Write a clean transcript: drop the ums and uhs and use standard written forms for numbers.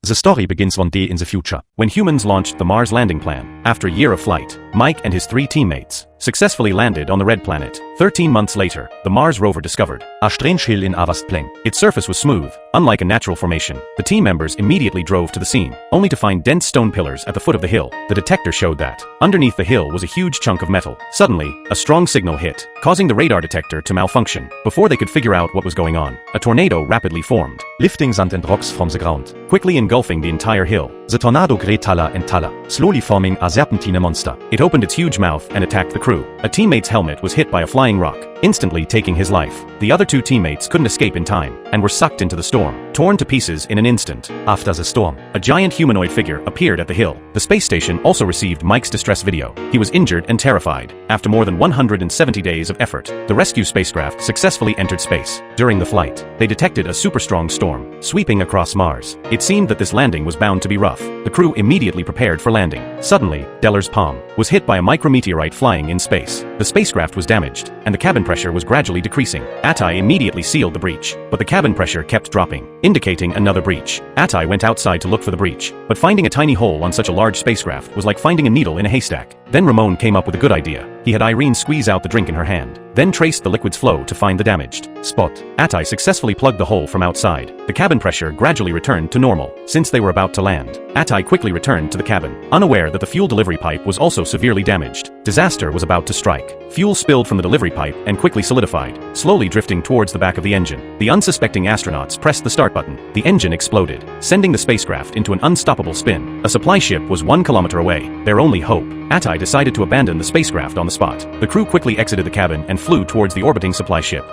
The story begins one day in the future, when humans launched the Mars landing plan. After a year of flight, Mike and his 3 teammates successfully landed on the Red Planet. 13 months later, the Mars rover discovered a strange hill in Avast Plain. Its surface was smooth, unlike a natural formation. The team members immediately drove to the scene, only to find dense stone pillars at the foot of the hill. The detector showed that underneath the hill was a huge chunk of metal. Suddenly, a strong signal hit, causing the radar detector to malfunction. Before they could figure out what was going on, a tornado rapidly formed, lifting sand and rocks from the ground, quickly engulfing the entire hill. The tornado grew taller and taller, slowly forming a serpentine monster. It opened its huge mouth and attacked the crew. A teammate's helmet was hit by a flying rock, instantly taking his life. The other 2 teammates couldn't escape in time, and were sucked into the storm, torn to pieces in an instant. After the storm, a giant humanoid figure appeared at the hill. The space station also received Mike's distress video. He was injured and terrified. After more than 170 days of effort, the rescue spacecraft successfully entered space. During the flight, they detected a super strong storm sweeping across Mars. It seemed that this landing was bound to be rough. The crew immediately prepared for landing. Suddenly, Deller's palm was hit by a micrometeorite flying in space. The spacecraft was damaged, and the cabin pressure was gradually decreasing. Attai immediately sealed the breach, but the cabin pressure kept dropping, indicating another breach. Attai went outside to look for the breach, but finding a tiny hole on such a large spacecraft was like finding a needle in a haystack. Then Ramon came up with a good idea. He had Irene squeeze out the drink in her hand, then traced the liquid's flow to find the damaged spot. Attai successfully plugged the hole from outside. The cabin pressure gradually returned to normal. Since they were about to land, Attai quickly returned to the cabin, unaware that the fuel delivery pipe was also severely damaged. Disaster was about to strike. Fuel spilled from the delivery pipe and quickly solidified, slowly drifting towards the back of the engine. The unsuspecting astronauts pressed the start button. The engine exploded, sending the spacecraft into an unstoppable spin. A supply ship was 1 kilometer away, their only hope. Attai decided to abandon the spacecraft on the spot. The crew quickly exited the cabin and flew towards the orbiting supply ship.